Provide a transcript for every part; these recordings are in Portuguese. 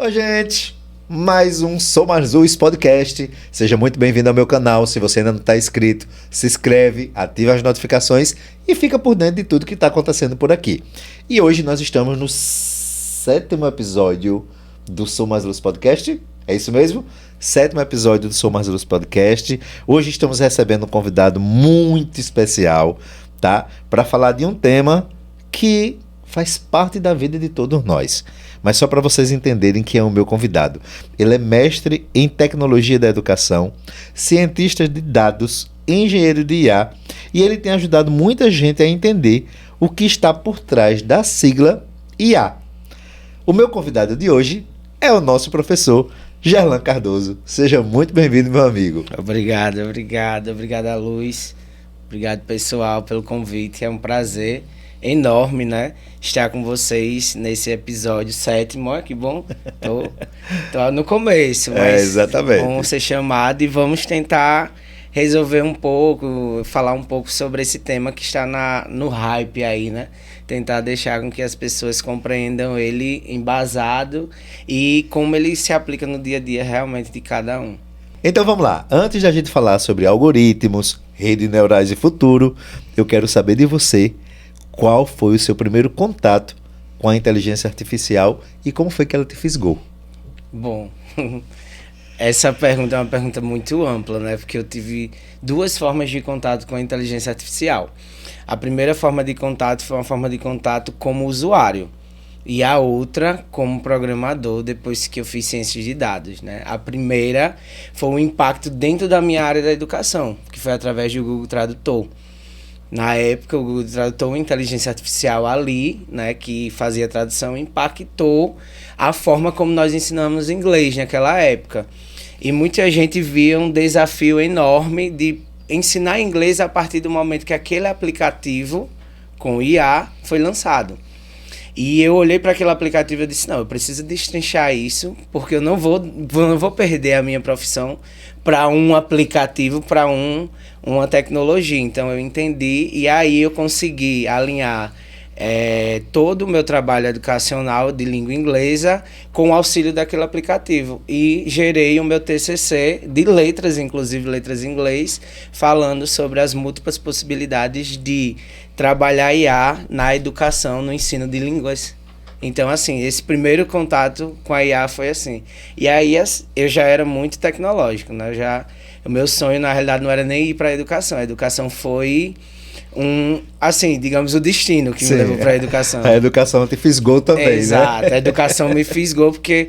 Oi, gente! Mais um Sou Mais Luz Podcast. Seja muito bem-vindo ao meu canal. Se você ainda não está inscrito, se inscreve, ativa as notificações e fica por dentro de tudo que está acontecendo por aqui. E hoje nós estamos no 7º episódio do Sou Mais Luz Podcast. É isso mesmo? 7º episódio do Sou Mais Luz Podcast. Hoje estamos recebendo um convidado muito especial, tá? Para falar de um tema que faz parte da vida de todos nós. Mas só para vocês entenderem quem é o meu convidado. Ele é mestre em tecnologia da educação, cientista de dados, engenheiro de IA, e ele tem ajudado muita gente a entender o que está por trás da sigla IA. O meu convidado de hoje é o nosso professor Gerlan Cardoso. Seja muito bem-vindo, meu amigo. Obrigado, Luiz. Obrigado, pessoal, pelo convite. É um prazer enorme, né, estar com vocês nesse episódio 7º. Olha que bom. Tô no começo, mas exatamente. Vamos ser chamados e vamos tentar resolver um pouco, falar um pouco sobre esse tema que está no hype aí, né? Tentar deixar com que as pessoas compreendam ele embasado e como ele se aplica no dia a dia realmente de cada um. Então vamos lá. Antes da gente falar sobre algoritmos, redes neurais e futuro, eu quero saber de você qual foi o seu primeiro contato com a inteligência artificial e como foi que ela te fisgou? Bom, essa pergunta é uma pergunta muito ampla, né? Porque eu tive duas formas de contato com a inteligência artificial. A primeira forma de contato foi uma forma de contato como usuário e a outra como programador depois que eu fiz ciências de dados, né? A primeira foi o impacto dentro da minha área da educação, que foi através do Google Tradutor. Na época, o Google Tradutor, inteligência artificial ali, né, que fazia tradução, impactou a forma como nós ensinamos inglês naquela época. E muita gente via um desafio enorme de ensinar inglês a partir do momento que aquele aplicativo com IA foi lançado. E eu olhei para aquele aplicativo e disse, não, eu preciso destrinchar isso, porque eu não vou perder a minha profissão para um aplicativo, para uma tecnologia. Então eu entendi e aí eu consegui alinhar todo o meu trabalho educacional de língua inglesa com o auxílio daquele aplicativo. E gerei o meu TCC de letras, inclusive letras em inglês, falando sobre as múltiplas possibilidades de trabalhar IA na educação, no ensino de línguas. Então, assim, esse primeiro contato com a IA foi assim. E aí eu já era muito tecnológico, né? O meu sonho, na realidade, não era nem ir para a educação. A educação foi digamos, o destino que me levou para a educação. A educação te fisgou também, né? Exato, a educação me fisgou porque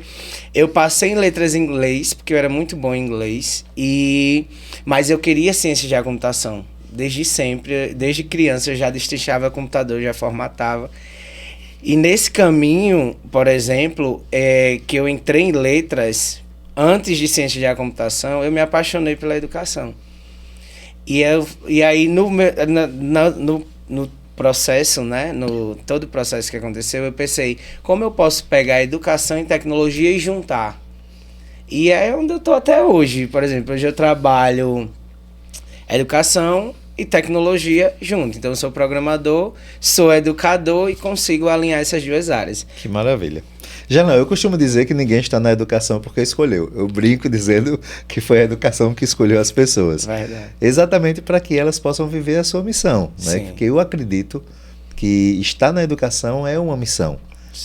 eu passei em letras em inglês, porque eu era muito bom em inglês, mas eu queria ciência da computação. Desde sempre, desde criança eu já destrinchava computador, já formatava. E nesse caminho, por exemplo, que eu entrei em letras, antes de ciência da computação, eu me apaixonei pela educação. E aí no processo, né, todo o processo que aconteceu, eu pensei, como eu posso pegar a educação e tecnologia e juntar? E é onde eu estou até hoje. Por exemplo, hoje eu trabalho educação e tecnologia junto. Então eu sou programador, sou educador e consigo alinhar essas duas áreas. Que maravilha. Já não, eu costumo dizer que ninguém está na educação porque escolheu. Eu brinco dizendo que foi a educação que escolheu as pessoas. Verdade. Exatamente para que elas possam viver a sua missão, né? Porque eu acredito que estar na educação é uma missão,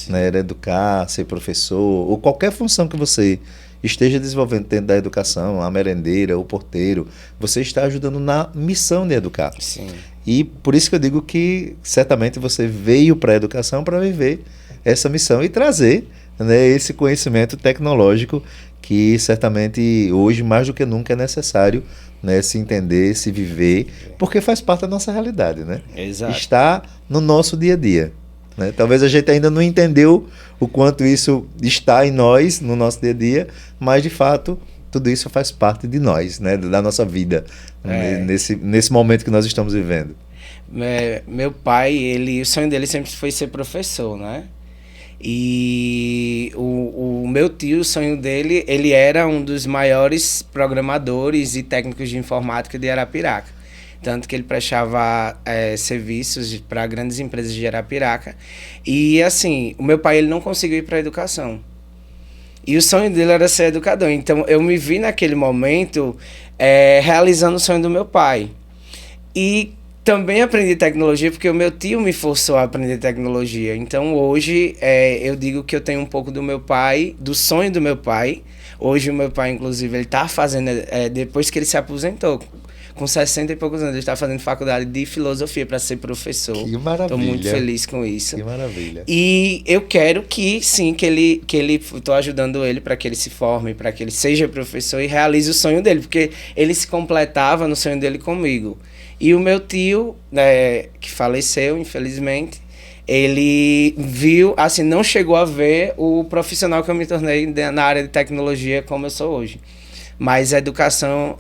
né? Educar, ser professor, ou qualquer função que você esteja desenvolvendo dentro da educação, a merendeira, o porteiro, você está ajudando na missão de educar. Sim. E por isso que eu digo que certamente você veio para a educação para viver essa missão e trazer, né, esse conhecimento tecnológico que certamente hoje mais do que nunca é necessário, né, se entender, se viver, porque faz parte da nossa realidade, né? Exato. Está no nosso dia a dia, né? Talvez a gente ainda não entendeu o quanto isso está em nós, no nosso dia a dia, mas de fato tudo isso faz parte de nós, né, da nossa vida, nesse momento que nós estamos vivendo. Meu pai, o sonho dele sempre foi ser professor, né? E o meu tio, o sonho dele, ele era um dos maiores programadores e técnicos de informática de Arapiraca. Tanto que ele prestava serviços para grandes empresas de Arapiraca. E assim, o meu pai ele não conseguiu ir para a educação. E o sonho dele era ser educador. Então, eu me vi naquele momento realizando o sonho do meu pai. E também aprendi tecnologia porque o meu tio me forçou a aprender tecnologia. Então, hoje, eu digo que eu tenho um pouco do meu pai, do sonho do meu pai. Hoje, o meu pai, inclusive, ele está fazendo, depois que ele se aposentou, com 60 e poucos anos, ele está fazendo faculdade de filosofia para ser professor. Que maravilha. Estou muito feliz com isso. Que maravilha. E eu quero que, sim, que ele estou ajudando ele para que ele se forme, para que ele seja professor e realize o sonho dele, porque ele se completava no sonho dele comigo. E o meu tio, que faleceu, infelizmente, ele viu, assim, não chegou a ver o profissional que eu me tornei na área de tecnologia como eu sou hoje. Mas a educação,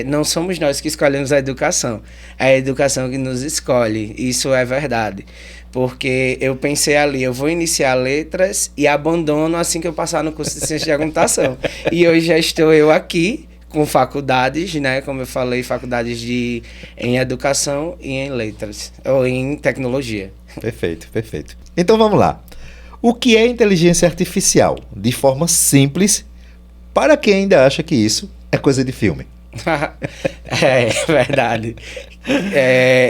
não somos nós que escolhemos a educação, é a educação que nos escolhe, isso é verdade. Porque eu pensei ali, eu vou iniciar letras e abandono assim que eu passar no curso de ciência da computação. E hoje já estou eu aqui com faculdades, né, como eu falei, faculdades em educação e em letras, ou em tecnologia. Perfeito, perfeito. Então vamos lá. O que é inteligência artificial? De forma simples, para quem ainda acha que isso é coisa de filme. É verdade.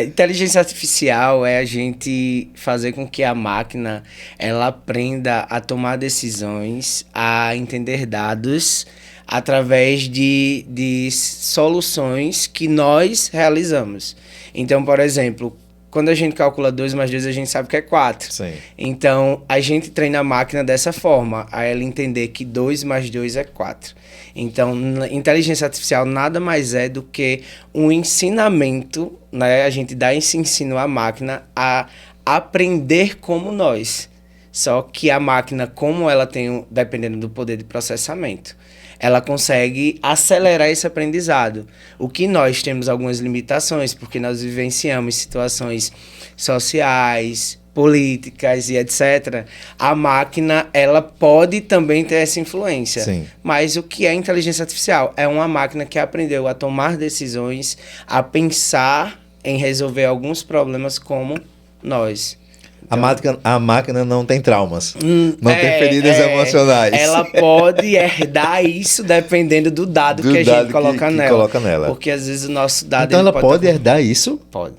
Inteligência artificial é a gente fazer com que a máquina ela aprenda a tomar decisões, a entender dados através de soluções que nós realizamos. Então, por exemplo, quando a gente calcula 2 mais 2, a gente sabe que é 4. Sim. Então, a gente treina a máquina dessa forma, a ela entender que 2 mais 2 é 4. Então, inteligência artificial nada mais é do que um ensinamento, né? A gente dá esse ensino à máquina a aprender como nós. Só que a máquina, como ela tem, dependendo do poder de processamento, ela consegue acelerar esse aprendizado. O que nós temos algumas limitações, porque nós vivenciamos situações sociais, políticas e etc. A máquina, ela pode também ter essa influência. Sim. Mas o que é inteligência artificial? É uma máquina que aprendeu a tomar decisões, a pensar em resolver alguns problemas como nós. Então, A máquina não tem traumas, não tem feridas emocionais. Ela pode herdar isso dependendo do dado que a gente coloca nela. Porque às vezes o nosso dado... Então ela pode herdar isso? Pode.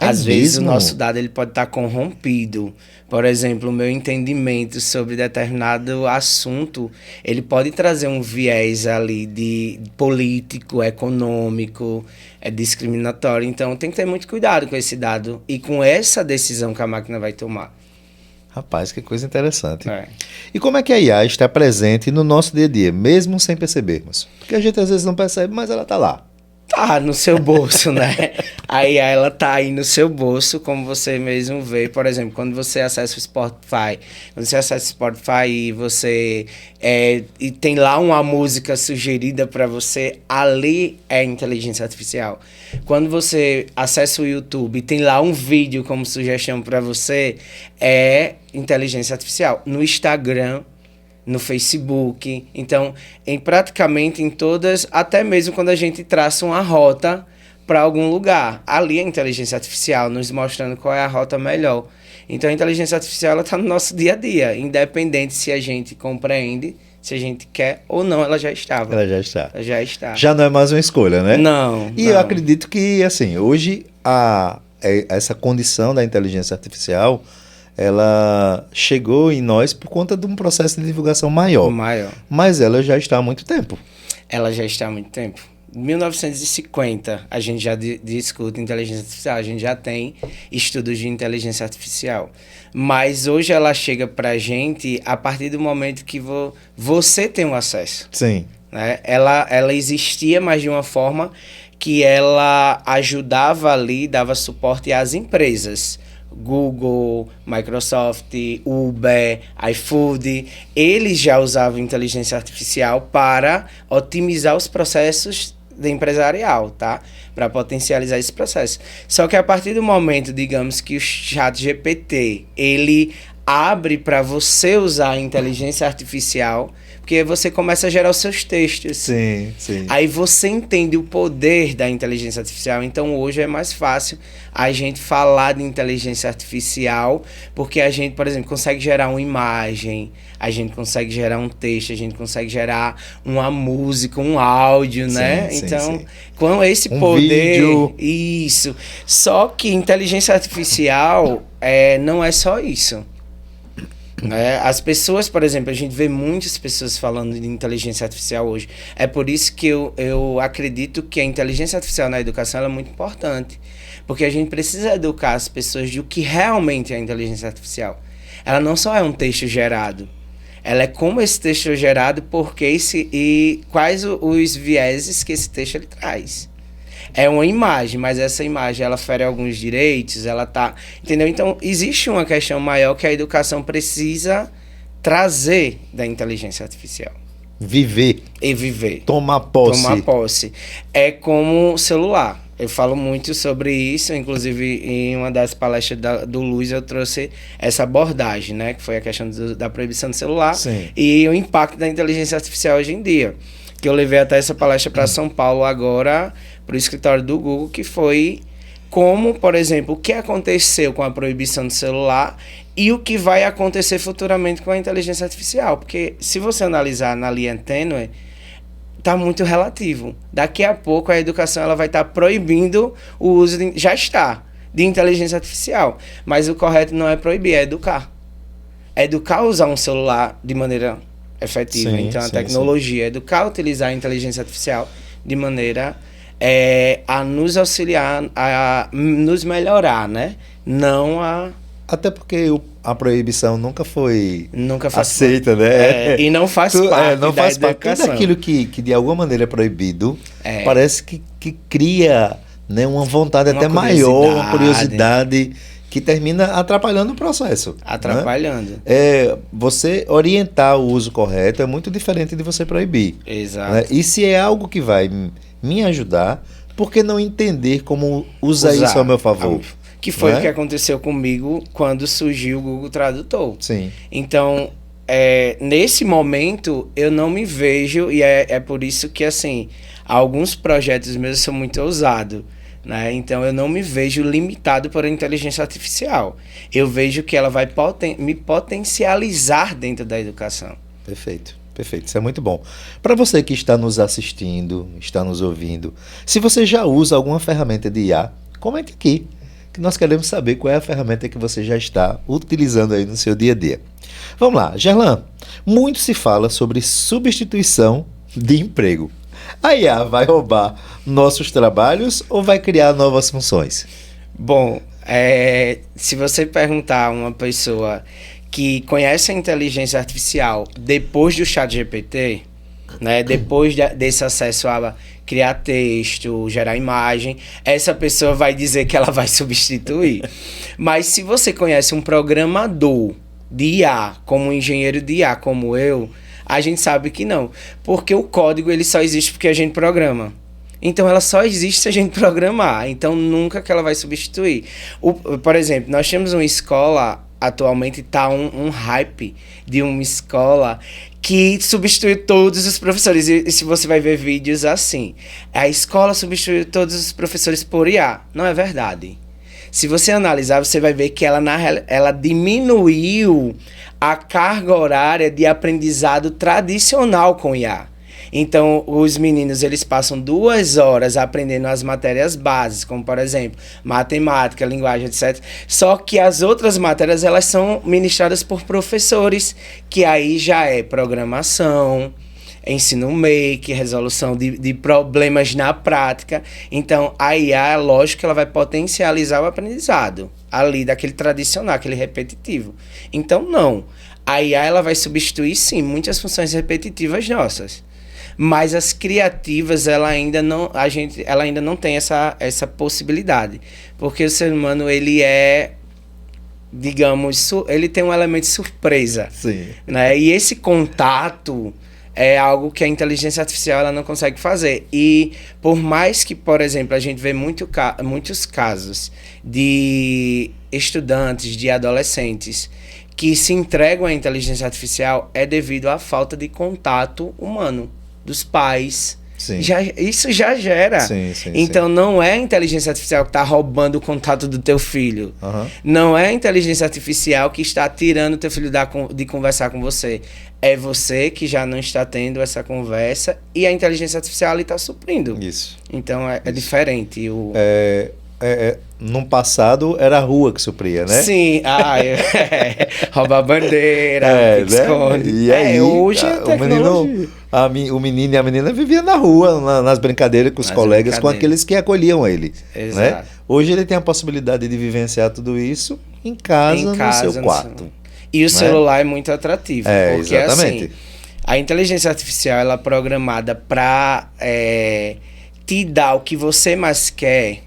É Às vezes o mesmo? nosso dado ele pode estar corrompido. Por exemplo, o meu entendimento sobre determinado assunto, ele pode trazer um viés ali de político, econômico, discriminatório. Então tem que ter muito cuidado com esse dado e com essa decisão que a máquina vai tomar. Rapaz, que coisa interessante. É. E como é que a IA está presente no nosso dia a dia, mesmo sem percebermos? Porque a gente às vezes não percebe, mas ela está lá. Tá no seu bolso, né? Aí ela tá aí no seu bolso, como você mesmo vê. Por exemplo, quando você acessa o Spotify, e você e tem lá uma música sugerida para você, ali é inteligência artificial. Quando você acessa o YouTube e tem lá um vídeo como sugestão para você, é inteligência artificial. No Instagram, no Facebook, então praticamente em todas, até mesmo quando a gente traça uma rota para algum lugar, ali a inteligência artificial nos mostrando qual é a rota melhor. Então a inteligência artificial está no nosso dia a dia, independente se a gente compreende, se a gente quer ou não, ela já estava. Ela já está. Ela já está. Já não é mais uma escolha, né? Não. E eu acredito que, assim, hoje essa condição da inteligência artificial, ela chegou em nós por conta de um processo de divulgação maior. Mas ela já está há muito tempo. Ela já está há muito tempo. Em 1950, a gente já discute inteligência artificial, a gente já tem estudos de inteligência artificial. Mas hoje ela chega para a gente a partir do momento que você tem o acesso. Sim. Né? Ela existia, mas de uma forma que ela ajudava ali, dava suporte às empresas. Google, Microsoft, Uber, iFood, eles já usavam inteligência artificial para otimizar os processos de empresarial, tá? Para potencializar esse processo. Só que a partir do momento, digamos, que o ChatGPT, ele abre para você usar a inteligência artificial, porque você começa a gerar os seus textos. Sim, sim. Aí você entende o poder da inteligência artificial. Então hoje é mais fácil a gente falar de inteligência artificial, porque a gente, por exemplo, consegue gerar uma imagem, a gente consegue gerar um texto, a gente consegue gerar uma música, um áudio, né? Sim, então, sim. com esse Um poder... vídeo. Isso. Só que inteligência artificial não é só isso. As pessoas, por exemplo, a gente vê muitas pessoas falando de inteligência artificial hoje. É por isso que eu acredito que a inteligência artificial na educação ela é muito importante. Porque a gente precisa educar as pessoas de o que realmente é a inteligência artificial. Ela não só é um texto gerado. Ela é como esse texto é gerado, porque e quais os vieses que esse texto ele traz. É uma imagem, mas essa imagem ela fere alguns direitos, ela tá... Entendeu? Então, existe uma questão maior que a educação precisa trazer da inteligência artificial. Viver. E viver. Tomar posse. Tomar posse. É como o celular. Eu falo muito sobre isso, inclusive em uma das palestras do Luiz eu trouxe essa abordagem, né? Que foi a questão da proibição do celular. Sim. E o impacto da inteligência artificial hoje em dia. Que eu levei até essa palestra para São Paulo agora, para o escritório do Google, que foi como, por exemplo, o que aconteceu com a proibição do celular e o que vai acontecer futuramente com a inteligência artificial. Porque se você analisar na linha tênue, está muito relativo. Daqui a pouco a educação ela vai estar proibindo o uso, já está, de inteligência artificial. Mas o correto não é proibir, é educar. É educar a usar um celular de maneira efetiva. Sim, então, a sim, tecnologia, educar a utilizar a inteligência artificial de maneira a nos auxiliar, a nos melhorar, né? Não a... Até porque a proibição nunca foi faz aceita, né? E não faz parte não da faz parte. educação. Tudo aquilo que de alguma maneira é proibido, parece que cria, né, uma vontade Uma até maior, uma curiosidade. curiosidade, que termina atrapalhando o processo. Atrapalhando. Né? Você orientar o uso correto é muito diferente de você proibir. Exato. Né? E se é algo que vai me ajudar, por que não entender como usar isso ao meu favor? Que foi né? o que aconteceu comigo quando surgiu o Google Tradutor. Sim. Então, nesse momento, eu não me vejo, e é por isso que, assim, alguns projetos meus são muito ousados. Né? Então, eu não me vejo limitado por inteligência artificial. Eu vejo que ela vai me potencializar dentro da educação. Perfeito. Perfeito, isso é muito bom. Para você que está nos assistindo, está nos ouvindo, se você já usa alguma ferramenta de IA, comente aqui, que nós queremos saber qual é a ferramenta que você já está utilizando aí no seu dia a dia. Vamos lá, Gerlan, muito se fala sobre substituição de emprego. A IA vai roubar nossos trabalhos ou vai criar novas funções? Bom, se você perguntar a uma pessoa que conhece a inteligência artificial depois do ChatGPT, né, depois desse acesso a criar texto, gerar imagem, essa pessoa vai dizer que ela vai substituir. Mas se você conhece um programador de IA, como um engenheiro de IA, como eu, a gente sabe que não. Porque o código ele só existe porque a gente programa. Então, ela só existe se a gente programar. Então, nunca que ela vai substituir. Por exemplo, nós temos uma escola, atualmente está um hype de uma escola que substitui todos os professores. E se você vai ver vídeos assim, a escola substituiu todos os professores por IA. Não é verdade. Se você analisar, você vai ver que ela diminuiu a carga horária de aprendizado tradicional com IA. Então, os meninos, eles passam 2 horas aprendendo as matérias básicas, como, por exemplo, matemática, linguagem, etc. Só que as outras matérias, elas são ministradas por professores, que aí já é programação, ensino make, resolução de problemas na prática. Então, a IA, lógico que ela vai potencializar o aprendizado ali daquele tradicional, aquele repetitivo. Então, não. A IA, ela vai substituir, sim, muitas funções repetitivas nossas. Mas as criativas, ela ainda não tem essa possibilidade. Porque o ser humano, ele digamos, ele tem um elemento de surpresa. Sim. Né? E esse contato é algo que a inteligência artificial ela não consegue fazer. E por mais que, por exemplo, a gente vê muitos casos de estudantes, de adolescentes, que se entregam à inteligência artificial é devido à falta de contato humano dos pais. Sim. Isso já gera. Sim, então não é a inteligência artificial que está roubando o contato do teu filho. Uhum. Não é a inteligência artificial que está tirando o teu filho de conversar com você. É você que já não está tendo essa conversa e a inteligência artificial ali está suprindo. Isso. Então é diferente. No passado era a rua que supria, né? Sim, roubar bandeira, esconde. Né? E aí, hoje é tecnologia. O menino e a menina viviam na rua, nas brincadeiras com os colegas, com aqueles que acolhiam ele. Exato. Né? Hoje ele tem a possibilidade de vivenciar tudo isso em casa no seu quarto. E o celular é muito atrativo. Porque exatamente. Assim, a inteligência artificial ela é programada para te dar o que você mais quer.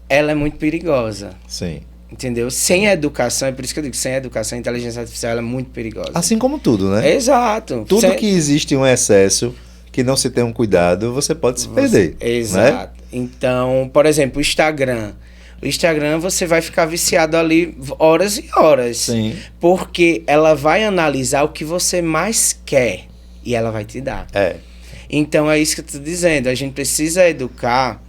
Ela é muito perigosa. Sim. Entendeu? Sem educação, é por isso que eu digo, sem educação, a inteligência artificial ela é muito perigosa. Assim como tudo, né? Exato. Tudo que existe um excesso, que não se tem um cuidado, você pode se perder. Exato. Né? Então, por exemplo, o Instagram. O Instagram você vai ficar viciado ali horas e horas. Sim. Porque ela vai analisar o que você mais quer e ela vai te dar. Então é isso que eu estou dizendo. A gente precisa educar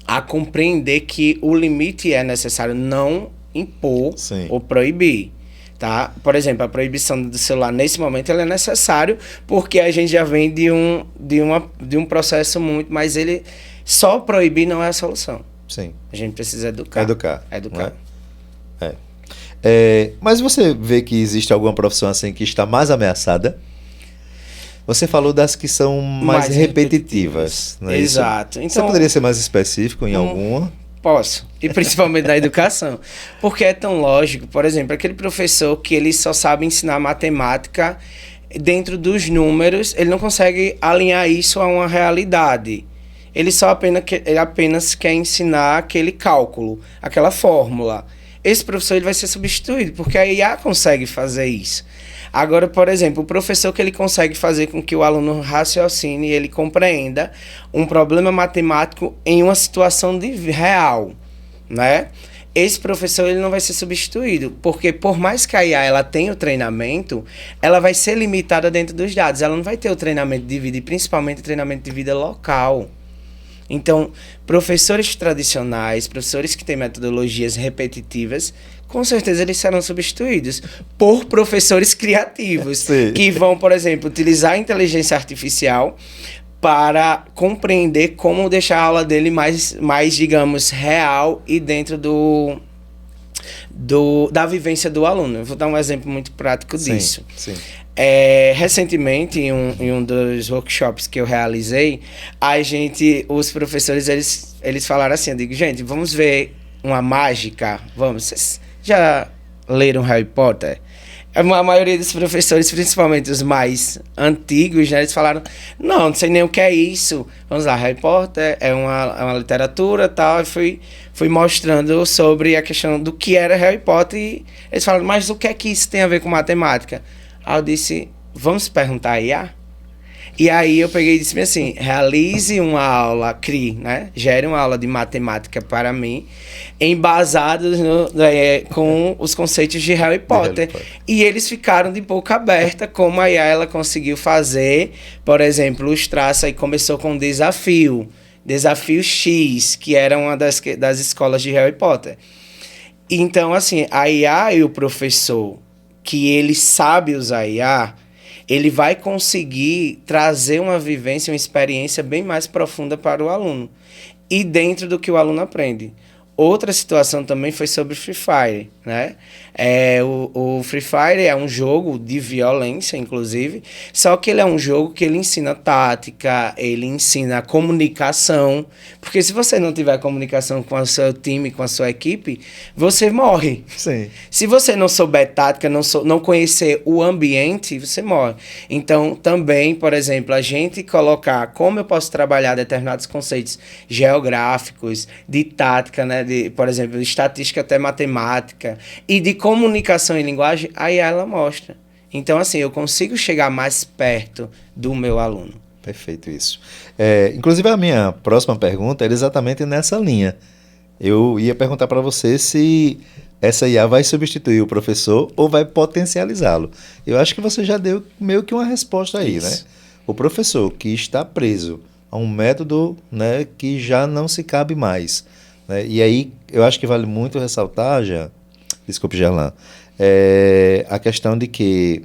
a compreender que o limite é necessário, não impor ou proibir, tá? Por exemplo, a proibição do celular nesse momento ela é necessário porque a gente já vem de um processo muito, mas ele só proibir não é a solução. Sim. A gente precisa educar. Educar. Né? Mas você vê que existe alguma profissão assim que está mais ameaçada? Você falou das que são mais repetitivas. Não é Exato. Isso? Então, você poderia ser mais específico em alguma? Posso. E principalmente na educação. Porque é tão lógico. Por exemplo, aquele professor que ele só sabe ensinar matemática dentro dos números, ele não consegue alinhar isso a uma realidade. Ele apenas quer ensinar aquele cálculo, aquela fórmula. Esse professor ele vai ser substituído, porque a IA consegue fazer isso. Agora, por exemplo, o professor que ele consegue fazer com que o aluno raciocine e ele compreenda um problema matemático em uma situação real, né? Esse professor ele não vai ser substituído, porque por mais que a IA ela tenha o treinamento, ela vai ser limitada dentro dos dados. Ela não vai ter o treinamento de vida, e principalmente o treinamento de vida local. Então, professores tradicionais, professores que têm metodologias repetitivas, com certeza eles serão substituídos por professores criativos, que vão, por exemplo, utilizar a inteligência artificial para compreender como deixar a aula dele mais digamos, real e dentro da vivência do aluno. Eu vou dar um exemplo muito prático disso. Sim. Recentemente, em um dos workshops que eu realizei, os professores, eles falaram assim, eu digo, gente, vamos ver uma mágica, vamos, vocês já leram Harry Potter? A maioria dos professores, principalmente os mais antigos, né, eles falaram, não sei nem o que é isso, vamos lá, Harry Potter é uma literatura e tal, e fui mostrando sobre a questão do que era Harry Potter, e eles falaram, mas o que é que isso tem a ver com matemática? Aí eu disse, vamos perguntar a IA? E aí eu peguei e disse assim, realize uma aula, gere uma aula de matemática para mim, embasados com os conceitos de Harry Potter. E eles ficaram de boca aberta, como a IA ela conseguiu fazer, por exemplo, os traços, aí começou com um desafio X, que era uma das escolas de Harry Potter. Então, assim, a IA e o professor, que ele sabe usar IA, ele vai conseguir trazer uma vivência, uma experiência bem mais profunda para o aluno. E dentro do que o aluno aprende. Outra situação também foi sobre Free Fire, né? O Free Fire é um jogo de violência, inclusive, só que ele é um jogo que ele ensina tática, ele ensina comunicação, porque se você não tiver comunicação com o seu time, com a sua equipe, você morre. Sim. Se você não souber tática, não conhecer o ambiente, você morre. Então, também, por exemplo, a gente colocar como eu posso trabalhar determinados conceitos geográficos, de tática, né? Por exemplo, de estatística até matemática, e de comunicação em linguagem, aí ela mostra. Então, assim, eu consigo chegar mais perto do meu aluno. Perfeito isso. Inclusive, a minha próxima pergunta era exatamente nessa linha. Eu ia perguntar para você se essa IA vai substituir o professor ou vai potencializá-lo? Eu acho que você já deu meio que uma resposta aí, né? O professor que está preso a um método, né, que já não se cabe mais, né? E aí eu acho que vale muito ressaltar, desculpe, Gerlan, a questão de que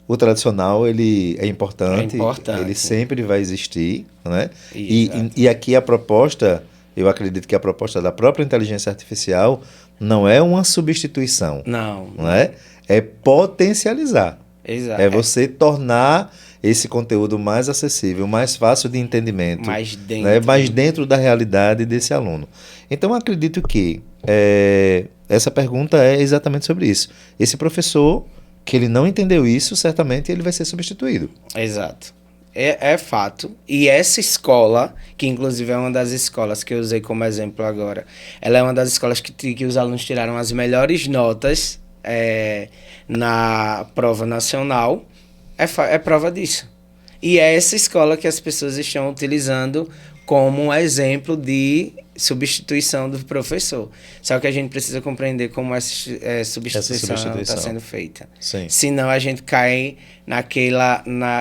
o tradicional ele é importante, ele sempre vai existir, né? E aqui a proposta, eu acredito que a proposta da própria inteligência artificial não é uma substituição, não é? É potencializar. Exato. É você tornar esse conteúdo mais acessível, mais fácil de entendimento, mais dentro da realidade desse aluno. Então, eu acredito que essa pergunta é exatamente sobre isso. Esse professor que ele não entendeu isso, certamente ele vai ser substituído. Exato. É fato. E essa escola, que inclusive é uma das escolas que eu usei como exemplo agora, ela é uma das escolas que os alunos tiraram as melhores notas na prova nacional. É prova disso. E é essa escola que as pessoas estão utilizando como um exemplo de substituição do professor. Só que a gente precisa compreender como essa substituição está sendo feita. Sim. Senão a gente cai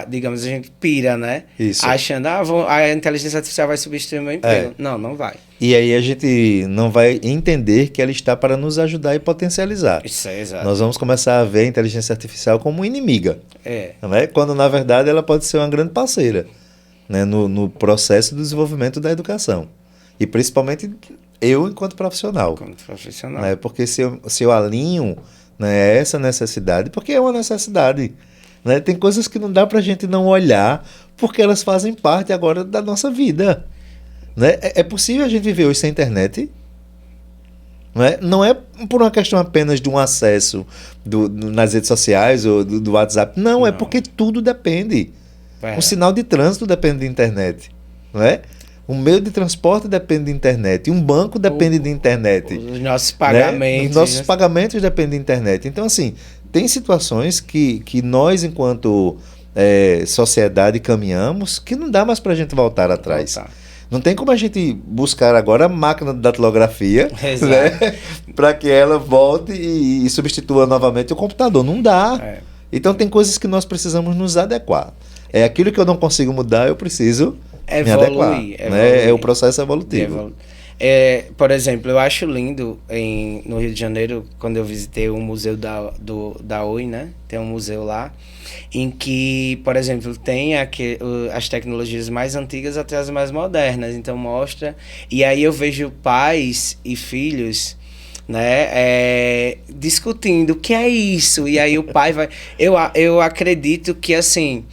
digamos, a gente pira, né? Isso. Achando, a inteligência artificial vai substituir o meu emprego. Não vai. E aí a gente não vai entender que ela está para nos ajudar e potencializar. Isso é exato. Nós vamos começar a ver a inteligência artificial como inimiga. Né? Quando, na verdade, ela pode ser uma grande parceira, né? no processo do desenvolvimento da educação. E principalmente eu enquanto profissional. Né? Porque se eu alinho, né, essa necessidade, porque é uma necessidade. Né? Tem coisas que não dá para a gente não olhar, porque elas fazem parte agora da nossa vida. Né? É possível a gente viver hoje sem internet? Né? Não é por uma questão apenas de um acesso nas redes sociais ou do WhatsApp. Não, é porque tudo depende. Um sinal de trânsito depende de internet. Não é? Um meio de transporte depende de internet. Um banco depende de internet. Os nossos pagamentos. Né? Os nossos pagamentos dependem de internet. Então, assim, tem situações que nós, enquanto sociedade, caminhamos que não dá mais para a gente voltar atrás. Não tem como a gente buscar agora a máquina de datilografia, né? Para que ela volte e substitua novamente o computador. Não dá. Então, tem coisas que nós precisamos nos adequar. Aquilo que eu não consigo mudar, eu preciso me adequar. Né? É o processo evolutivo. Por exemplo, eu acho lindo no Rio de Janeiro, quando eu visitei o museu da UI, né? Tem um museu lá, em que, por exemplo, tem as tecnologias mais antigas até as mais modernas. Então mostra. E aí eu vejo pais e filhos, né, discutindo o que é isso. E aí o pai vai. Eu acredito que, assim,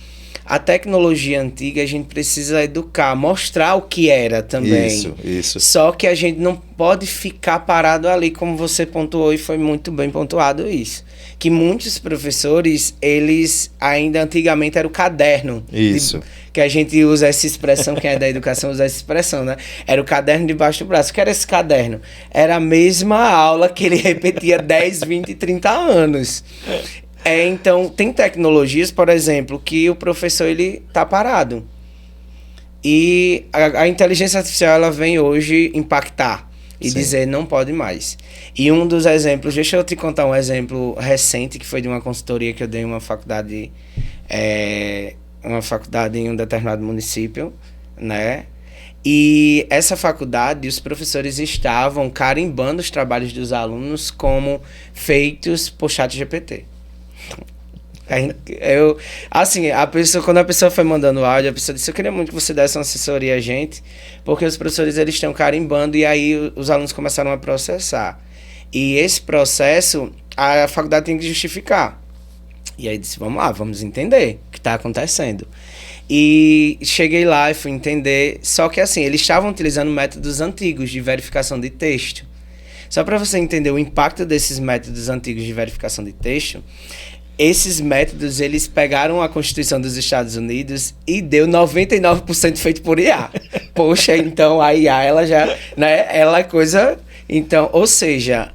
a tecnologia antiga a gente precisa educar, mostrar o que era também. Isso. Só que a gente não pode ficar parado ali, como você pontuou, e foi muito bem pontuado isso. Que muitos professores, eles ainda antigamente era o caderno. Isso. Que a gente usa essa expressão, quem é da educação usa essa expressão, né? Era o caderno debaixo do braço. O que era esse caderno? Era a mesma aula que ele repetia 10, 20, 30 anos. Então, tem tecnologias, por exemplo, que o professor ele tá parado. E a inteligência artificial ela vem hoje impactar e dizer não pode mais. E um dos exemplos, deixa eu te contar um exemplo recente, que foi de uma consultoria que eu dei em uma faculdade em um determinado município, né? E essa faculdade, os professores estavam carimbando os trabalhos dos alunos como feitos por ChatGPT. Quando a pessoa foi mandando áudio, a pessoa disse: eu queria muito que você desse uma assessoria a gente, porque os professores eles estão carimbando. E aí os alunos começaram a processar. E esse processo a faculdade tem que justificar. E aí disse: vamos lá, vamos entender o que está acontecendo. E cheguei lá e fui entender. Só que assim, eles estavam utilizando métodos antigos de verificação de texto. Só para você entender o impacto desses métodos antigos de verificação de texto, esses métodos, eles pegaram a Constituição dos Estados Unidos e deu 99% feito por IA. Poxa, então a IA, ela já, né, ela é coisa... Então, ou seja,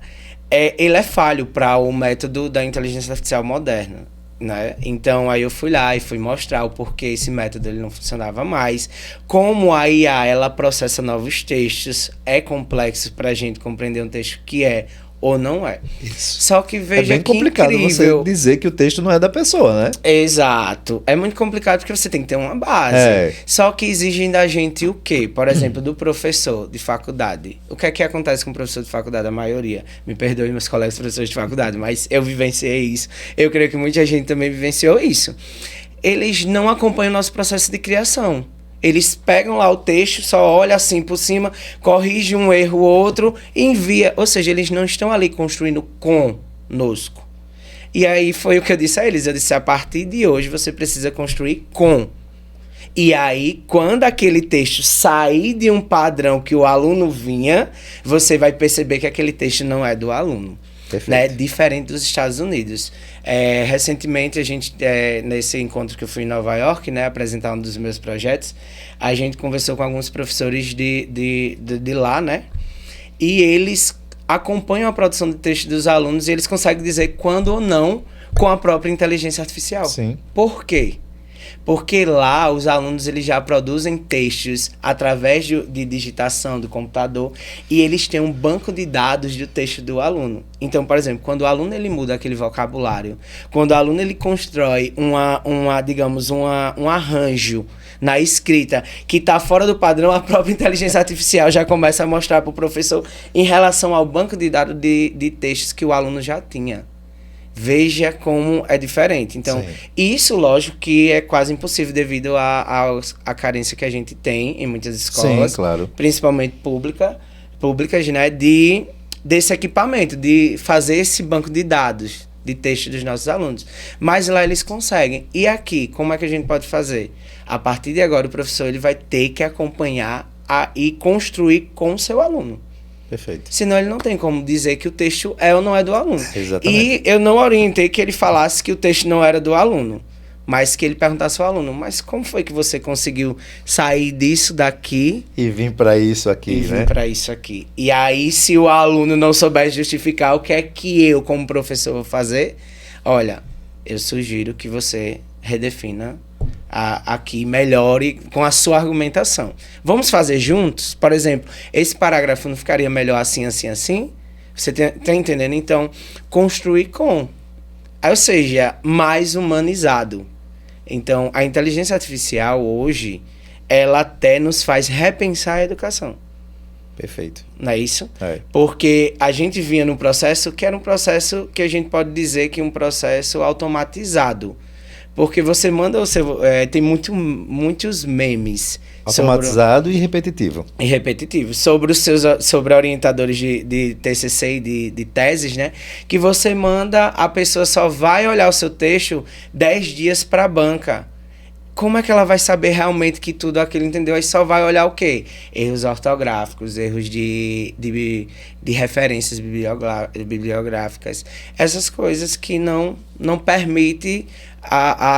ele é falho para o método da inteligência artificial moderna. Né? Então aí eu fui lá e fui mostrar o porquê esse método ele não funcionava mais, como a IA ela processa novos textos, é complexo para a gente compreender um texto que é ou não é. Isso. Só que É veja bem que complicado incrível. você dizer que o texto não é da pessoa, né? Exato. É muito complicado porque você tem que ter uma base. É. Só que exigem da gente o quê? Por exemplo, do professor de faculdade. O que é que acontece com o professor de faculdade? A maioria. Me perdoe meus colegas professores de faculdade, mas eu vivenciei isso. Eu creio que muita gente também vivenciou isso. Eles não acompanham o nosso processo de criação. Eles pegam lá o texto, só olha assim por cima, corrige um erro ou outro e envia. Ou seja, eles não estão ali construindo conosco. E aí foi o que eu disse a eles. Eu disse, a partir de hoje você precisa construir com. E aí, quando aquele texto sair de um padrão que o aluno vinha, você vai perceber que aquele texto não é do aluno. Né? Diferente dos Estados Unidos. Recentemente, a gente, nesse encontro que eu fui em Nova York, né, apresentar um dos meus projetos, a gente conversou com alguns professores de lá, né? E eles acompanham a produção de texto dos alunos e eles conseguem dizer quando ou não com a própria inteligência artificial. Sim. Por quê? Porque lá os alunos eles já produzem textos através de digitação do computador e eles têm um banco de dados do texto do aluno. Então, por exemplo, quando o aluno ele muda aquele vocabulário, quando o aluno ele constrói um arranjo na escrita que está fora do padrão, a própria inteligência artificial já começa a mostrar para o professor em relação ao banco de dados de textos que o aluno já tinha. Veja como é diferente. Então, isso, lógico, que é quase impossível devido à carência que a gente tem em muitas escolas, claro. Principalmente públicas, né, desse equipamento, de fazer esse banco de dados de texto dos nossos alunos. Mas lá eles conseguem. E aqui, como é que a gente pode fazer? A partir de agora, o professor ele vai ter que acompanhar e construir com o seu aluno. Perfeito. Senão ele não tem como dizer que o texto é ou não é do aluno. Exatamente. E eu não orientei que ele falasse que o texto não era do aluno, mas que ele perguntasse ao aluno, mas como foi que você conseguiu sair disso daqui e vir para isso aqui, e né? vir para isso aqui. E aí, se o aluno não souber justificar o que é que eu, como professor, vou fazer, olha, eu sugiro que você redefina aqui, melhore com a sua argumentação. Vamos fazer juntos? Por exemplo, esse parágrafo não ficaria melhor assim, assim, assim? Você tá entendendo? Então, construir com. Ou seja, mais humanizado. Então, a inteligência artificial hoje, ela até nos faz repensar a educação. Perfeito. Não é isso? É. Porque a gente vinha num processo que era um processo que a gente pode dizer que é um processo automatizado. Porque você manda, tem muitos memes. Automatizado e repetitivo. E repetitivo. Sobre orientadores de TCC e de teses, né? Que você manda, a pessoa só vai olhar o seu texto 10 dias para a banca. Como é que ela vai saber realmente que tudo aquilo entendeu? Aí só vai olhar o quê? Erros ortográficos, erros de referências bibliográficas. Essas coisas que não permitem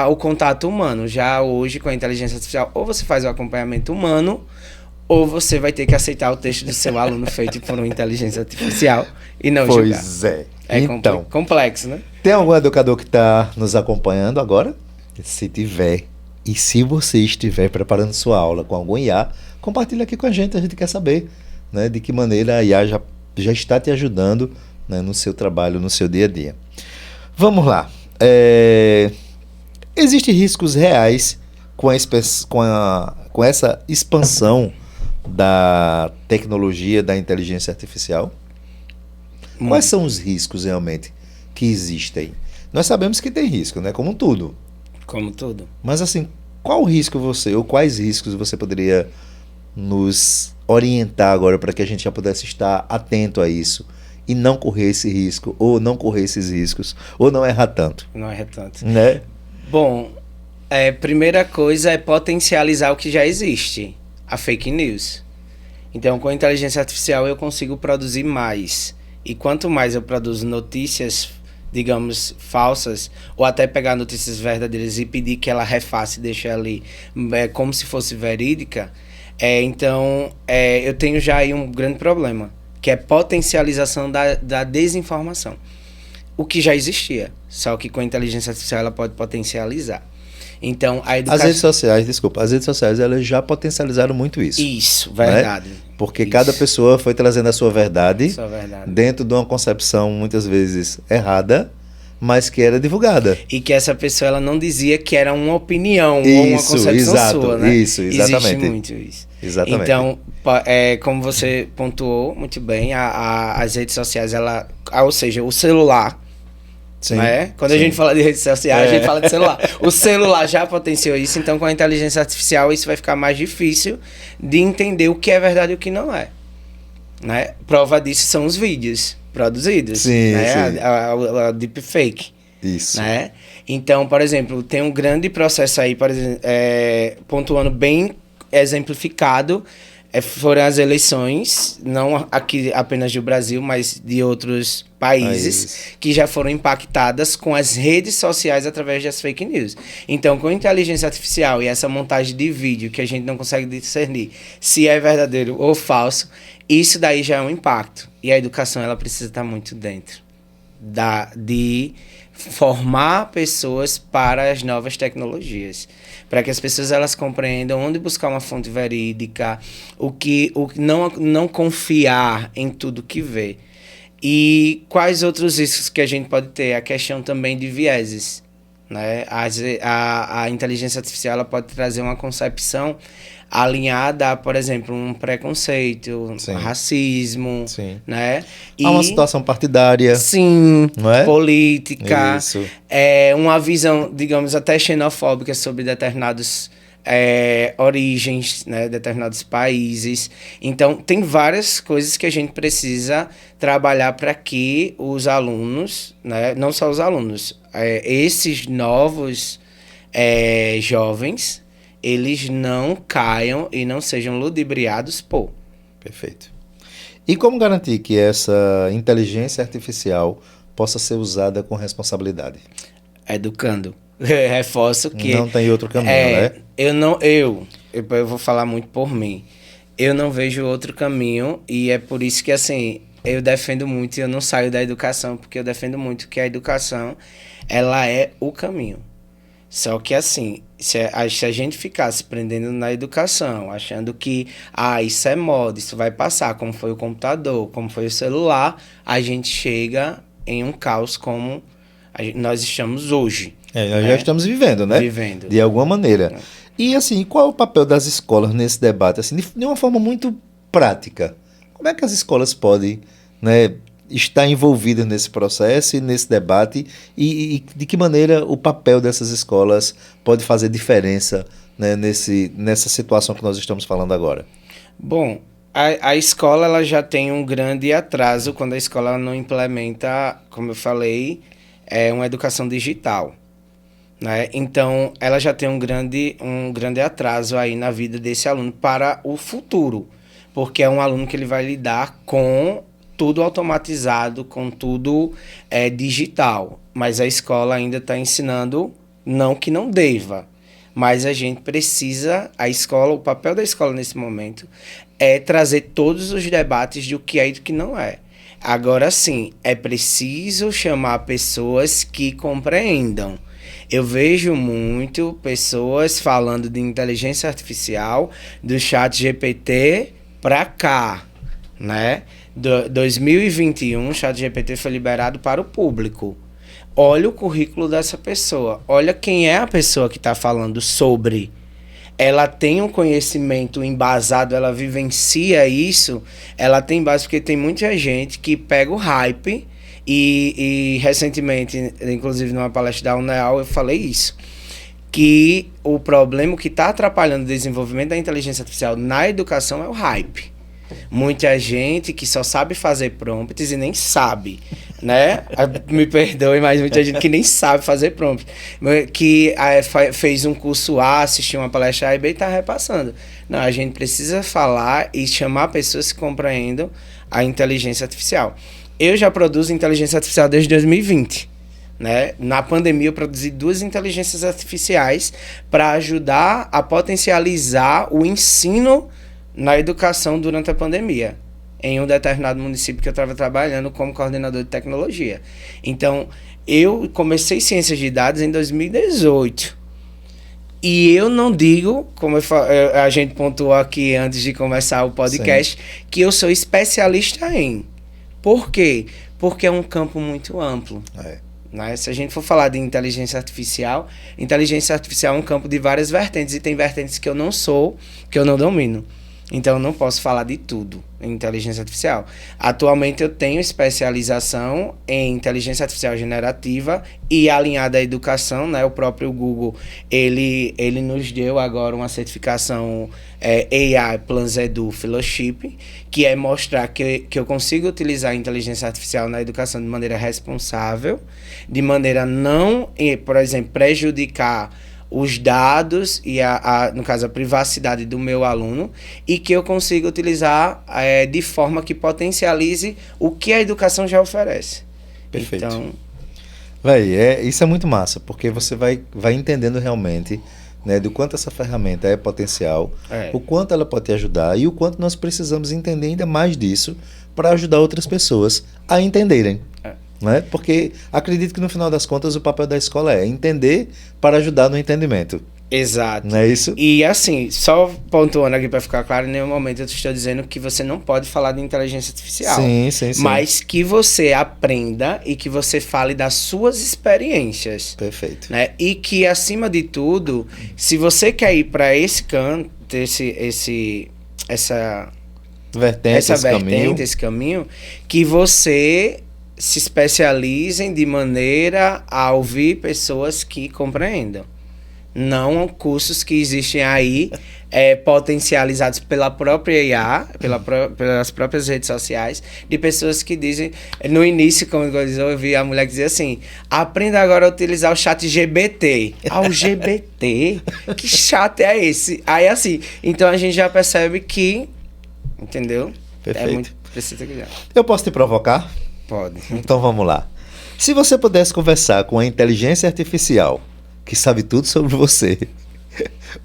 o contato humano. Já hoje, com a inteligência artificial, ou você faz o acompanhamento humano, ou você vai ter que aceitar o texto do seu aluno feito por uma inteligência artificial e não julgar. Pois é. É então, complexo, né? Tem algum educador que está nos acompanhando agora? Se tiver, e se você estiver preparando sua aula com algum IA, compartilha aqui com a gente quer saber, né, de que maneira a IA já está te ajudando, né, no seu trabalho, no seu dia a dia. Vamos lá. Existem riscos reais com essa expansão da tecnologia da inteligência artificial? Quais são os riscos realmente que existem? Nós sabemos que tem risco, né? Como tudo. Como tudo. Mas assim, qual risco ou quais riscos você poderia nos orientar agora para que a gente já pudesse estar atento a isso e não correr esse risco, ou não correr esses riscos, ou não errar tanto? Não errar tanto. Né? Bom, primeira coisa é potencializar o que já existe, a fake news. Então, com a inteligência artificial eu consigo produzir mais. E quanto mais eu produzo notícias, digamos, falsas, ou até pegar notícias verdadeiras e pedir que ela refaça e deixe ali como se fosse verídica, eu tenho já aí um grande problema, que é potencialização da desinformação. O que já existia, só que com a inteligência artificial ela pode potencializar. Então, a As educação... redes sociais, desculpa, as redes sociais elas já potencializaram muito isso. Isso, verdade. Né? Porque Isso. cada pessoa foi trazendo a sua verdade, Isso é verdade. dentro de uma concepção muitas vezes errada, mas que era divulgada. E que essa pessoa ela não dizia que era uma opinião ou uma Isso, concepção exato, sua, né? isso, exatamente. Existe muito isso. Exatamente. Então, como você pontuou muito bem, as redes sociais, ou seja, o celular, Sim, né? Quando sim. a gente fala de redes sociais, a gente fala de celular. O celular já potenciou isso, então com a inteligência artificial isso vai ficar mais difícil de entender o que é verdade e o que não é. Né? Prova disso são os vídeos produzidos, Sim, né? sim. A deepfake. Isso. Né? Então, por exemplo, tem um grande processo aí, por exemplo, pontuando bem exemplificado, foram as eleições, não aqui apenas do Brasil, mas de outros países, que já foram impactadas com as redes sociais através das fake news. Então, com a inteligência artificial e essa montagem de vídeo que a gente não consegue discernir se é verdadeiro ou falso, isso daí já é um impacto. E a educação ela precisa estar muito dentro de formar pessoas para as novas tecnologias, para que as pessoas elas compreendam onde buscar uma fonte verídica, não confiar em tudo que vê. E quais outros riscos que a gente pode ter? A questão também de vieses, né? A inteligência artificial ela pode trazer uma concepção alinhada a, por exemplo, um preconceito, Sim. racismo, Sim. né? Há uma situação partidária. Sim, não é? política. Isso. Uma visão, digamos, até xenofóbica sobre determinados origens, né, determinados países. Então, tem várias coisas que a gente precisa trabalhar para que os alunos, né, não só os alunos, esses novos jovens, eles não caiam e não sejam ludibriados por. Perfeito. E como garantir que essa inteligência artificial possa ser usada com responsabilidade? Educando. Reforço que... Não tem outro caminho, né? Eu vou falar muito por mim. Eu não vejo outro caminho e é por isso que, assim, eu defendo muito e eu não saio da educação, porque eu defendo muito que a educação, ela é o caminho. Só que, assim, se a gente ficar se prendendo na educação, achando que, isso é moda, isso vai passar, como foi o computador, como foi o celular, a gente chega em um caos como nós estamos hoje. Nós já estamos vivendo, né? Vivendo. De alguma maneira. E, assim, qual é o papel das escolas nesse debate? Assim, de uma forma muito prática. Como é que as escolas podem, né, estar envolvidas nesse processo e nesse debate? E de que maneira o papel dessas escolas pode fazer diferença, né, nessa situação que nós estamos falando agora? Bom, a escola ela já tem um grande atraso quando a escola não implementa, como eu falei, uma educação digital. Né? Então, ela já tem um grande atraso aí na vida desse aluno para o futuro, porque é um aluno que ele vai lidar com tudo automatizado, com tudo digital, mas a escola ainda está ensinando, não que não deva, mas a gente precisa, o papel da escola nesse momento é trazer todos os debates do que é e do que não é. Agora sim, é preciso chamar pessoas que compreendam. Eu vejo muito pessoas falando de inteligência artificial, do chat GPT para cá, né? 2021, o chat GPT foi liberado para o público. Olha o currículo dessa pessoa, olha quem é a pessoa que está falando sobre. Ela tem um conhecimento embasado, ela vivencia isso, ela tem base, porque tem muita gente que pega o hype. E recentemente, inclusive numa palestra da UNEAL, eu falei isso, que o problema que está atrapalhando o desenvolvimento da inteligência artificial na educação é o hype. Muita gente que só sabe fazer prompts e nem sabe, né? Me perdoe, mas muita gente que nem sabe fazer prompts, que fez um curso A, assistiu uma palestra A e B e está repassando. Não, a gente precisa falar e chamar pessoas que compreendam a inteligência artificial. Eu já produzo inteligência artificial desde 2020. Né? Na pandemia eu produzi 2 inteligências artificiais para ajudar a potencializar o ensino na educação durante a pandemia, em um determinado município que eu estava trabalhando como coordenador de tecnologia. Então, eu comecei ciências de dados em 2018. E eu não digo, como a gente pontuou aqui antes de começar o podcast, que eu sou especialista em. Por quê? Porque é um campo muito amplo. Né? Se a gente for falar de inteligência artificial é um campo de várias vertentes, e tem vertentes que eu não sou, que eu não domino. Então eu não posso falar de tudo em inteligência artificial. Atualmente eu tenho especialização em inteligência artificial generativa e alinhada à educação, né? O próprio Google, ele nos deu agora uma certificação AI Plus Edu Fellowship, que é mostrar que eu consigo utilizar a inteligência artificial na educação de maneira responsável, de maneira a não, por exemplo, prejudicar os dados e, no caso, a privacidade do meu aluno, e que eu consiga utilizar de forma que potencialize o que a educação já oferece. Perfeito. Então, isso é muito massa, porque você vai entendendo realmente, né, do quanto essa ferramenta é potencial, o quanto ela pode te ajudar e o quanto nós precisamos entender ainda mais disso para ajudar outras pessoas a entenderem. Né? Porque acredito que no final das contas o papel da escola é entender para ajudar no entendimento. Exato. Não é isso? E assim, só pontuando aqui para ficar claro, em nenhum momento eu estou dizendo que você não pode falar de inteligência artificial. Sim. Mas que você aprenda e que você fale das suas experiências. Perfeito. Né? E que, acima de tudo, se você quer ir para esse canto, essa vertente, esse caminho, que você se especializem de maneira a ouvir pessoas que compreendam. Não cursos que existem aí potencializados pela própria IA, pelas próprias redes sociais, de pessoas que dizem, no início, como eu ouvi a mulher dizer assim, aprenda agora a utilizar o chat GBT. O GBT? Que chat é esse? Aí assim, então a gente já percebe que, entendeu? Perfeito. É muito preciso que já. Eu posso te provocar? Pode. Então vamos lá. Se você pudesse conversar com a inteligência artificial, que sabe tudo sobre você,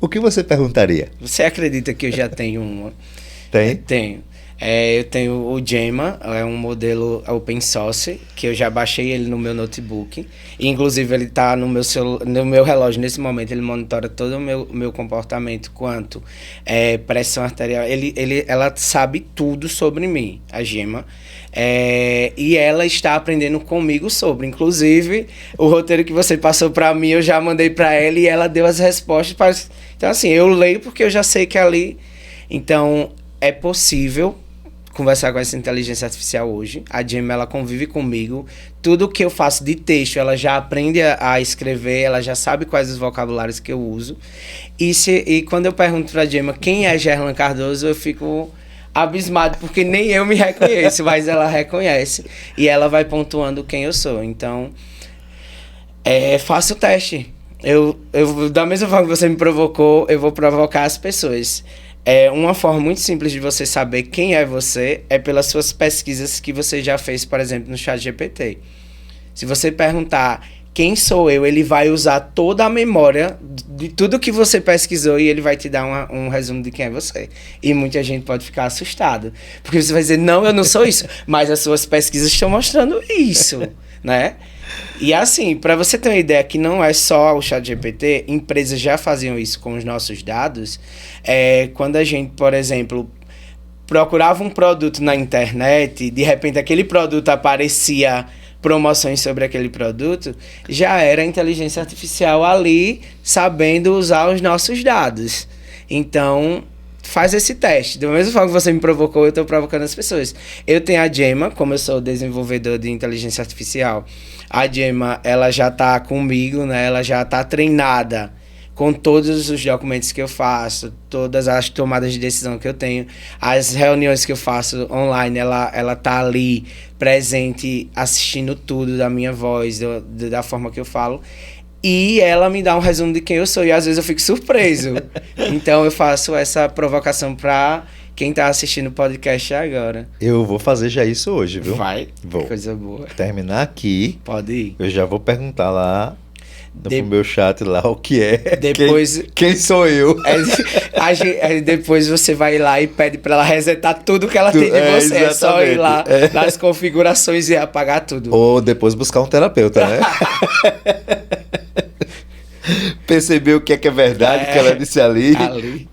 o que você perguntaria? Você acredita que eu já tenho uma? Tem? Tenho. Eu tenho o Gemma, é um modelo open source, que eu já baixei ele no meu notebook. E, inclusive, ele está no meu relógio nesse momento, ele monitora todo o meu comportamento quanto pressão arterial. Ela sabe tudo sobre mim, a Gemma. E ela está aprendendo comigo sobre. Inclusive, o roteiro que você passou para mim, eu já mandei para ela e ela deu as respostas. Então, assim, eu leio porque eu já sei que ali... Então, é possível conversar com essa inteligência artificial hoje. A Gemma, ela convive comigo. Tudo que eu faço de texto, ela já aprende a escrever, ela já sabe quais os vocabulários que eu uso. E quando eu pergunto para a Gemma quem é Gerlan Cardoso, eu fico abismado, porque nem eu me reconheço, mas ela reconhece. E ela vai pontuando quem eu sou. Então, faça o teste. Da mesma forma que você me provocou, eu vou provocar as pessoas. Uma forma muito simples de você saber quem é você é pelas suas pesquisas que você já fez, por exemplo, no ChatGPT. Se você perguntar quem sou eu, ele vai usar toda a memória de tudo que você pesquisou e ele vai te dar um resumo de quem é você. E muita gente pode ficar assustado, porque você vai dizer, não, eu não sou isso, mas as suas pesquisas estão mostrando isso, né? E assim, para você ter uma ideia que não é só o ChatGPT, empresas já faziam isso com os nossos dados. Quando a gente, por exemplo, procurava um produto na internet, de repente aquele produto aparecia promoções sobre aquele produto, já era a inteligência artificial ali sabendo usar os nossos dados. Então, faz esse teste. Da mesma forma que você me provocou, eu estou provocando as pessoas. Eu tenho a Gemma, como eu sou desenvolvedor de inteligência artificial, a Gemma, ela já está comigo, né? Ela já está treinada com todos os documentos que eu faço, todas as tomadas de decisão que eu tenho, as reuniões que eu faço online, ela tá ali presente, assistindo tudo da minha voz, da forma que eu falo. E ela me dá um resumo de quem eu sou e às vezes eu fico surpreso. Então eu faço essa provocação para quem tá assistindo o podcast agora. Eu vou fazer já isso hoje, viu? Vai. Vou. Coisa boa. Terminar aqui. Pode ir. Eu já vou perguntar lá no meu chat lá o que é. Depois, quem sou eu? Depois você vai lá e pede para ela resetar tudo que ela tem de você. É só ir lá nas configurações e apagar tudo. Ou depois buscar um terapeuta, né? perceber o que é verdade que ela disse ali,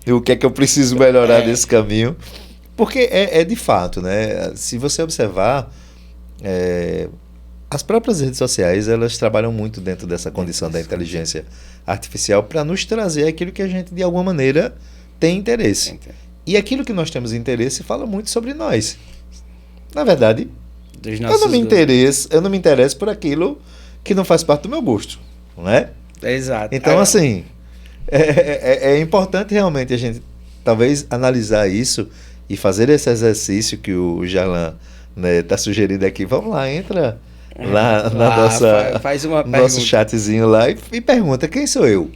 e o que é que eu preciso melhorar nesse caminho. Porque é de fato, né? Se você observar, as próprias redes sociais, elas trabalham muito dentro dessa condição da inteligência artificial para nos trazer aquilo que a gente, de alguma maneira, tem interesse. E aquilo que nós temos interesse fala muito sobre nós. Na verdade, eu não me interesso por aquilo que não faz parte do meu gosto, não é? Exato. Então, assim, é importante realmente a gente, talvez, analisar isso e fazer esse exercício que o Jarlan está sugerindo aqui. Vamos lá, entra lá na nossa, faz uma nosso chatzinho lá e pergunta quem sou eu,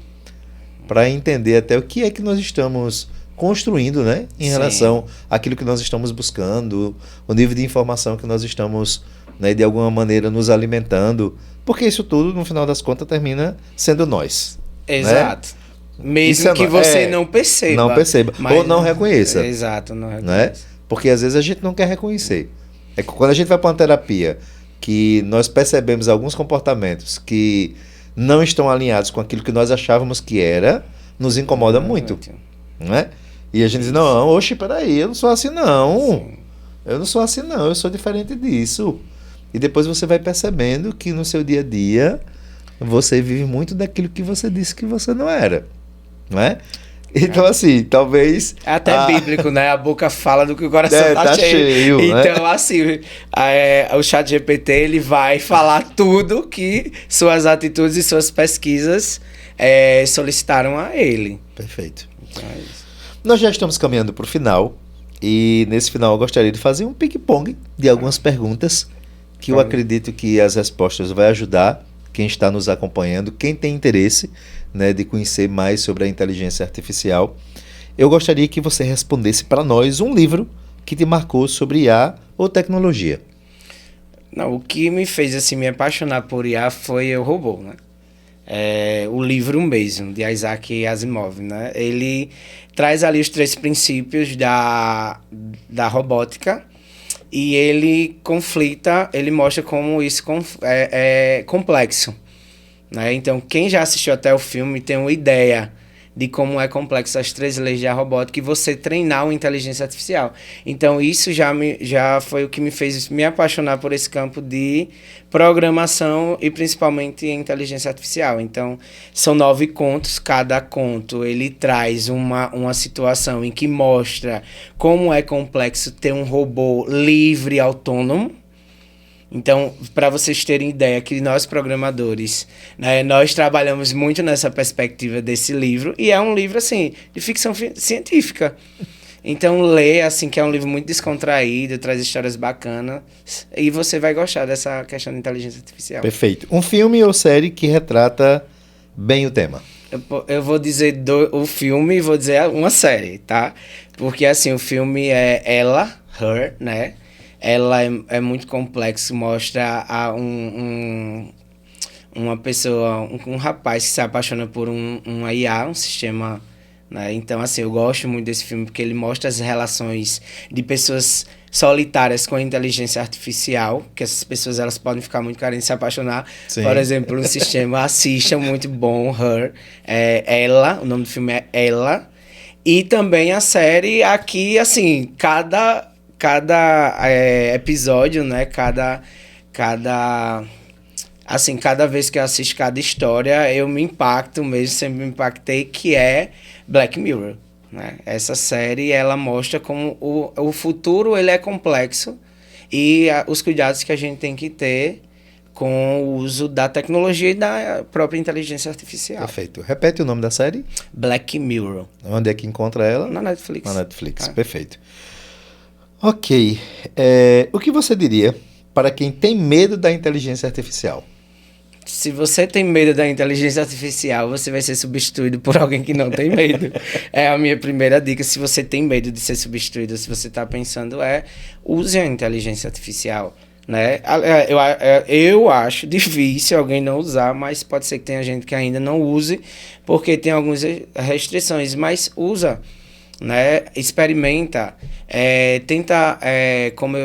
para entender até o que é que nós estamos construindo, né, em relação àquilo que nós estamos buscando, o nível de informação que nós estamos, né, de alguma maneira nos alimentando, porque isso tudo, no final das contas, termina sendo nós. Exato. Né? Mesmo que você não perceba. Não perceba. Ou não reconheça. Exato, não reconheça. Né? Porque às vezes a gente não quer reconhecer. É que quando a gente vai para uma terapia que nós percebemos alguns comportamentos que não estão alinhados com aquilo que nós achávamos que era, nos incomoda muito. Né? E a gente diz, não, oxe, peraí, eu não sou assim não. Sim. Eu não sou assim não, eu sou diferente disso. E depois você vai percebendo que no seu dia a dia você vive muito daquilo que você disse que você não era. Não é? Então, assim, talvez... É até bíblico, né? A boca fala do que o coração tá cheio. Então, né? Assim, o ChatGPT, ele vai falar tudo que suas atitudes e suas pesquisas solicitaram a ele. Perfeito. Então, é isso. Nós já estamos caminhando para o final. E nesse final eu gostaria de fazer um ping-pong de algumas perguntas que eu acredito que as respostas vão ajudar quem está nos acompanhando, quem tem interesse, né, de conhecer mais sobre a inteligência artificial. Eu gostaria que você respondesse para nós um livro que te marcou sobre IA ou tecnologia. Não, o que me fez assim, me apaixonar por IA foi o robô, né? O livro mesmo, de Isaac Asimov, né? Ele traz ali os 3 princípios da robótica e ele ele mostra como isso é complexo, né? Então, quem já assistiu até o filme tem uma ideia de como é complexo as 3 leis da robótica e você treinar uma inteligência artificial. Então, isso já foi o que me fez me apaixonar por esse campo de programação e principalmente inteligência artificial. Então, são 9 contos, cada conto ele traz uma situação em que mostra como é complexo ter um robô livre e autônomo. Então, para vocês terem ideia que nós programadores, né, nós trabalhamos muito nessa perspectiva desse livro, e é um livro, assim, de ficção científica. Então, lê, assim, que é um livro muito descontraído, traz histórias bacanas, e você vai gostar dessa questão de inteligência artificial. Perfeito. Um filme ou série que retrata bem o tema? Eu vou dizer o filme e vou dizer uma série, tá? Porque, assim, o filme é Ela, Her, né? Ela é muito complexo, mostra uma pessoa, um rapaz que se apaixona por uma IA, um sistema, né? Então, assim, eu gosto muito desse filme porque ele mostra as relações de pessoas solitárias com a inteligência artificial, que essas pessoas elas podem ficar muito carentes de se apaixonar. Sim. Por exemplo, um sistema, assistam, muito bom, Her, Ela, o nome do filme é Ela. E também a série aqui, assim, cada episódio, né? Cada vez que eu assisto cada história, eu me impacto mesmo, sempre me impactei, que é Black Mirror, né? Essa série, ela mostra como o futuro ele é complexo e os cuidados que a gente tem que ter com o uso da tecnologia e da própria inteligência artificial. Perfeito. Repete o nome da série? Black Mirror. Onde é que encontra ela? Na Netflix. Na Netflix, perfeito. Ok. O que você diria para quem tem medo da inteligência artificial? Se você tem medo da inteligência artificial, você vai ser substituído por alguém que não tem medo. É a minha primeira dica. Se você tem medo de ser substituído, se você está pensando, use a inteligência artificial, né? Eu acho difícil alguém não usar, mas pode ser que tenha gente que ainda não use, porque tem algumas restrições, mas usa. né? Experimenta, tenta,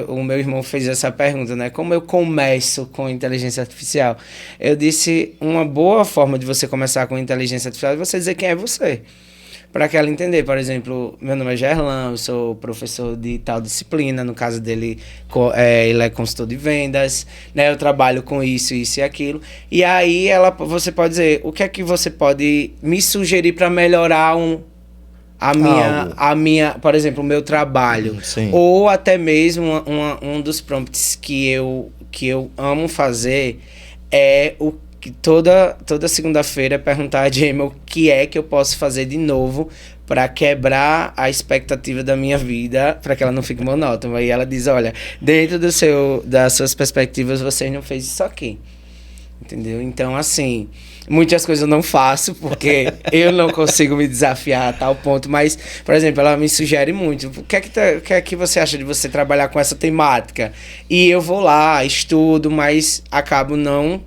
o meu irmão fez essa pergunta, né? Como eu começo com inteligência artificial? Eu disse, uma boa forma de você começar com inteligência artificial é você dizer quem é você. Para que ela entender, por exemplo, meu nome é Gerlan, eu sou professor de tal disciplina, no caso dele, ele é consultor de vendas, né? Eu trabalho com isso e aquilo. E aí você pode dizer, o que é que você pode me sugerir para melhorar por exemplo, o meu trabalho. Sim. Ou até mesmo um dos prompts que eu amo fazer é o que toda segunda-feira perguntar a Jamie o que é que eu posso fazer de novo para quebrar a expectativa da minha vida, para que ela não fique monótona. E ela diz, olha, dentro das suas perspectivas, você não fez isso aqui. Entendeu? Então, assim, muitas coisas eu não faço, porque eu não consigo me desafiar a tal ponto, mas, por exemplo, ela me sugere muito, o que é que você acha de você trabalhar com essa temática? E eu vou lá, estudo, mas acabo não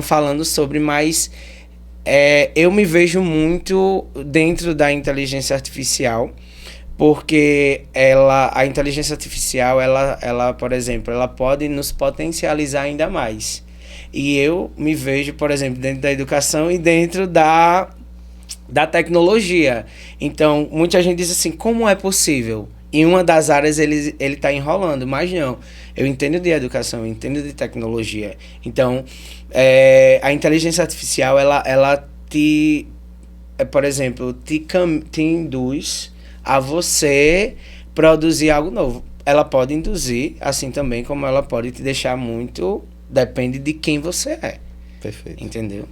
falando sobre, mas eu me vejo muito dentro da inteligência artificial, porque a inteligência artificial, ela, por exemplo, ela pode nos potencializar ainda mais. E eu me vejo, por exemplo, dentro da educação e dentro da tecnologia. Então, muita gente diz assim, como é possível? Em uma das áreas ele está enrolando, mas não. Eu entendo de educação, eu entendo de tecnologia. Então, a inteligência artificial, ela por exemplo, te induz a você produzir algo novo. Ela pode induzir, assim também como ela pode te deixar muito... Depende de quem você é. Perfeito. Entendeu?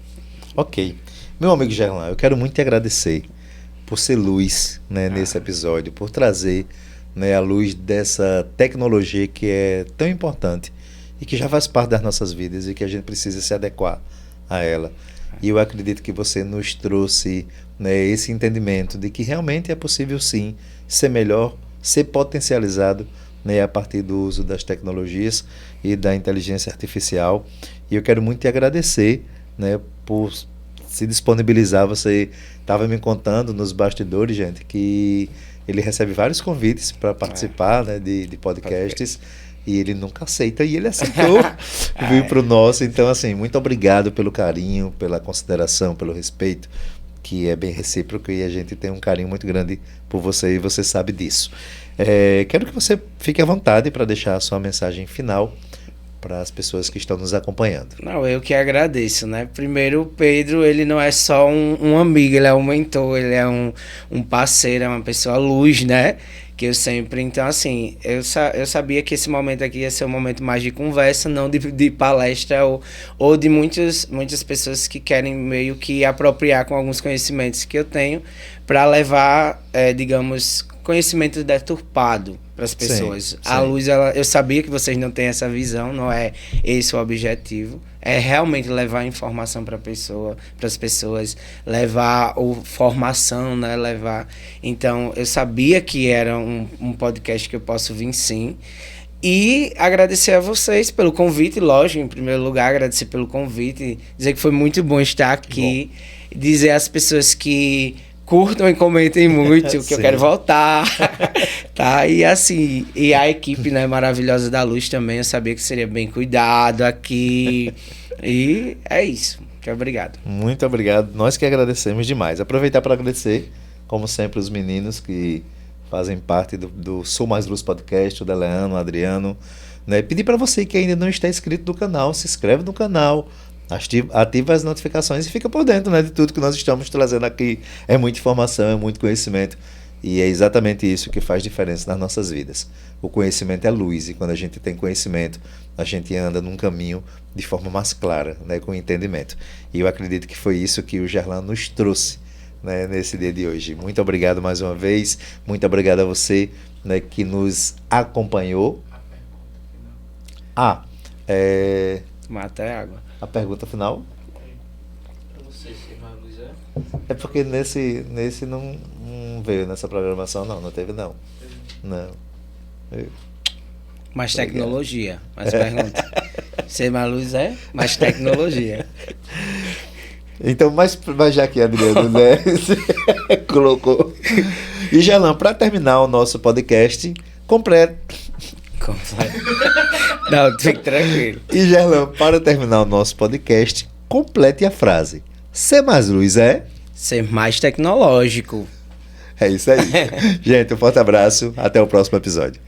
Ok. Meu amigo Gerlan, eu quero muito te agradecer por ser luz, né, nesse episódio, por trazer, né, a luz dessa tecnologia que é tão importante e que já faz parte das nossas vidas e que a gente precisa se adequar a ela. E eu acredito que você nos trouxe, né, esse entendimento de que realmente é possível sim ser melhor, ser potencializado, né, a partir do uso das tecnologias e da inteligência artificial. E eu quero muito te agradecer, né, por se disponibilizar. Você estava me contando nos bastidores, gente, que ele recebe vários convites para participar, né, de podcasts, e ele nunca aceita, e ele aceitou vir para o nosso. Então, assim, muito obrigado pelo carinho, pela consideração, pelo respeito, que é bem recíproco, e a gente tem um carinho muito grande por você, e você sabe disso. Quero que você fique à vontade para deixar a sua mensagem final para as pessoas que estão nos acompanhando. Não, eu que agradeço, né? Primeiro, o Pedro, ele não é só um amigo, ele é um mentor, ele é um parceiro, é uma pessoa luz, né? Que eu sempre... Então, assim, eu sabia que esse momento aqui ia ser um momento mais de conversa, não de palestra ou de muitas pessoas que querem meio que apropriar com alguns conhecimentos que eu tenho para levar, digamos, conhecimento deturpado para as pessoas. Sim. A luz, eu sabia que vocês não têm essa visão, não é esse o objetivo. É realmente levar informação para as pessoas, levar formação, né? Então, eu sabia que era um podcast que eu posso vir sim. E agradecer a vocês pelo convite, lógico, em primeiro lugar, agradecer pelo convite, dizer que foi muito bom estar aqui, dizer às pessoas que curtam e comentem muito, que eu quero voltar, tá? E assim, e a equipe, né, maravilhosa da Luz também, eu sabia que seria bem cuidado aqui, e é isso. Muito obrigado. Muito obrigado, nós que agradecemos demais. Aproveitar para agradecer, como sempre, os meninos que fazem parte do Sou Mais Luz Podcast, o Deleano, o Adriano, né? Pedir para você que ainda não está inscrito no canal, se inscreve no canal, ativa as notificações e fica por dentro, né, de tudo que nós estamos trazendo aqui. É muita informação, é muito conhecimento, e é exatamente isso que faz diferença nas nossas vidas. O conhecimento é luz, e quando a gente tem conhecimento, a gente anda num caminho de forma mais clara, né, com entendimento. E eu acredito que foi isso que o Gerlan nos trouxe, né, nesse dia de hoje. Muito obrigado mais uma vez, muito obrigado a você, né, que nos acompanhou. Mata é água. A pergunta final? Eu não sei se mais luz É porque nesse não veio nessa programação, não teve não. Não. Mais tecnologia, mais pergunta. Ser mais luz mais tecnologia. Então, mas já que Adriano, né, colocou. E Gerlan, para terminar o nosso podcast completo. Não, fique tranquilo. E Gerlan, para terminar o nosso podcast, complete a frase. Ser mais luz é? Ser mais tecnológico. É isso aí. Gente, um forte abraço. Até o próximo episódio.